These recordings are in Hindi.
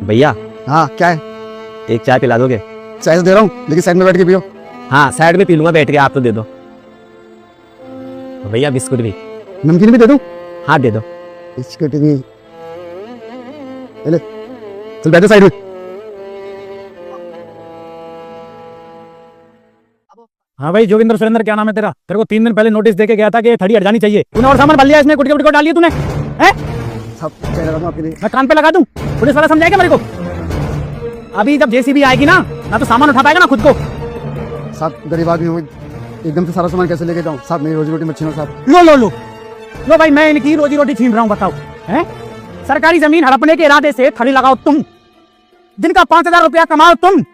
भैया हाँ क्या है? एक चाय पिला दोगे? चाय तो दे रहा हूँ लेकिन साइड में बैठ के पियो। हाँ साइड में पी लूंगा बैठ के, आप तो दे दो। भैया बिस्कुट भी। नमकीन भी दे दूँ? हाँ दे दो। बिस्कुट भी ले। चल बैठो साइड में। हाँ भाई जोगिंदर सुरेंद्र क्या नाम है तेरा? तेरे को 3 दिन पहले नोटिस देके गया था कि थड़ी हट जानी चाहिए। तूने और सामान भर लिया इसमें, गुटके गुटके डाल लिए तूने हैं? सब कह रहा हूँ आपके लिए। मैं कान पे लगा दूं? पुलिस वाला समझाएगा मेरे को? अभी जब जेसीबी आएगी ना तो सामान उठा पाएगा ना खुद को। साहब गरीब आदमी हूँ, एकदम से सारा सामान कैसे लेके जाऊँ? साहब मेरी रोजी रोटी मत छीनो साहब। लो लो लो लो भाई, मैं इनकी रोजी रोटी छीन रहा हूँ, बताओ हैं? सरकारी जमीन हड़पने के इरादे से थड़ी लगाओ तुम, जिनका 5,000 रुपया कमाओ तुम,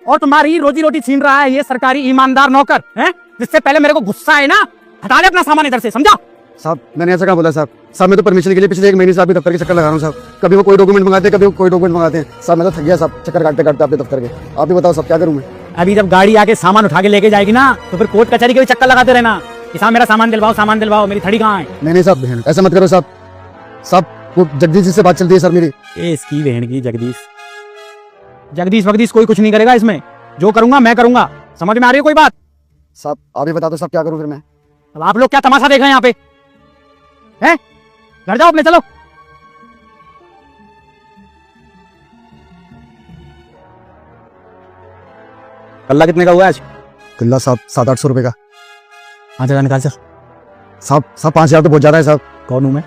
और तुम्हारी रोजी रोटी छीन रहा है ये सरकारी ईमानदार नौकर हैं? जिससे पहले मेरे को गुस्सा है ना, हटा दे अपना सामान इधर से, समझा? साहब मैंने ऐसा कहा बोला साहब? साहब मैं तो परमिशन के लिए पिछले 1 महीने से आपके दफ्तर के चक्कर लगा रहा हूँ साहब। कभी वो कोई डॉक्यूमेंट मंगाते हैं, कभी वो कोई डॉक्यूमेंट मंगाते हैं। साहब मैं तो थक गया साहब चक्कर काटते काटते आपके दफ्तर के। आप ही बताओ साहब क्या करूँ मैं? अभी जब गाड़ी आके सामान उठा के लेके जाएगी ना तो फिर कोर्ट कचहरी के भी चक्कर लगाते रहना कि साहब मेरा सामान दिलवाओ, मेरी थड़ी कहाँ है? नहीं साहब बहन ऐसा मत करो साहब। साहब वो जगदीश जी से बात चलती है सर मेरी। इसकी बहन की जगदीश वगदीश कोई कुछ नहीं करेगा इसमें, जो करूंगा मैं करूंगा। समझ में आ रही है कोई बात? साहब आप ही बता दो साहब क्या करूँ फिर मैं? अब आप लोग क्या तमाशा देख रहे हैं यहाँ पे हैं? घर जाओ अपने, चलो। कल्ला कितने का हुआ आज? किला साहब 700-800 रुपए का। 5,000 निकाल सर। साहब 5,000 तो बहुत ज्यादा है साहब। कौन हूँ मैं?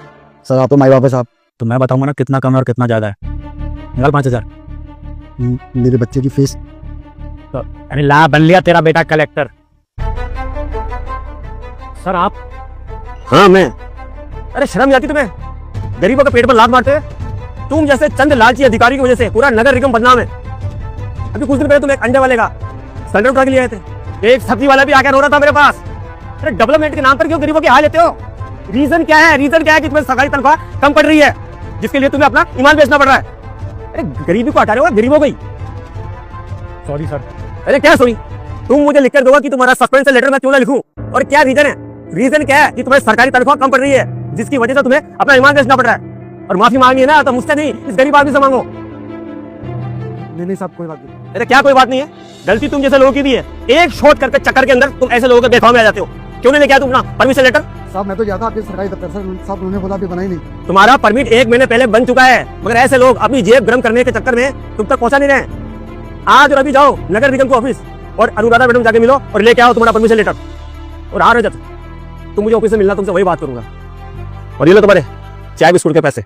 सर आप तो माई बाप है साहब। तो मैं बताऊंगा ना कितना कम है और कितना ज्यादा है। निकाल 5,000। मेरे बच्चे की फीस। तो अरे ला, बन लिया तेरा बेटा कलेक्टर। सर आप? हाँ मैं। अरे शर्म नहीं आती तुम्हें? गरीबों के पेट पर लात मारते हैं तुम जैसे चंद लालची अधिकारी की वजह से पूरा नगर निगम बदनाम है। अभी कुछ दिन पहले तुम एक अंडे वाले का सिलेंडर उठा के लिए आए थे, एक सब्जी वाला भी आकर रो रहा था मेरे पास। अरे डेवलपमेंट के नाम पर क्यों गरीबों के हाल लेते हो? रीजन क्या है कि तुम्हें सरकारी तनख्वाह कम पड़ रही है, जिसके लिए तुम्हें अपना ईमान बेचना पड़ रहा है। अरे गरीबी को हटा रहे हो, गरीबों को ही। Sorry sir. अरे क्या सॉरी? तुम मुझे लिखकर दोगे कि तुम्हारा सस्पेंशन लेटर मैं क्यों ना लिखूं, और क्या रीजन है? रीजन क्या है कि तुम्हें सरकारी तनख्वाह कम पड़ रही है, जिसकी वजह से तुम्हें अपना ईमान बेचना पड़ रहा है। और माफी मांगनी है ना तो मुझसे नहीं, इस गरीब आदमी से मांगो। नहीं साहब कोई बात नहीं। अरे क्या कोई बात नहीं है? गलती तुम जैसे लोगों की भी है। एक शॉर्ट करके चक्कर के अंदर तुम ऐसे लोगों के बेखौफ में आ जाते हो। क्यों नहीं लेके आया तुम अपना परमिशन लेटर? साहब मैं तो गया था आपके सरकारी दफ्तर सर, साहब उन्होंने बोला अभी बना ही नहीं। तुम्हारा परमिट 1 महीने पहले बन चुका है, मगर ऐसे लोग अपनी जेब गर्म करने के चक्कर में तुम तक पहुंचा नहीं रहे। आज और अभी जाओ नगर निगम को ऑफिस और अनुराधा मैडम जाके मिलो और लेके आओ तुम्हारा परमिशन लेटर। और आ रहे जब तुम मुझे ऑफिस से मिलना, तुमसे वही बात करूंगा। और ये लो तुम्हारे चाय बिस्कुट के पैसे।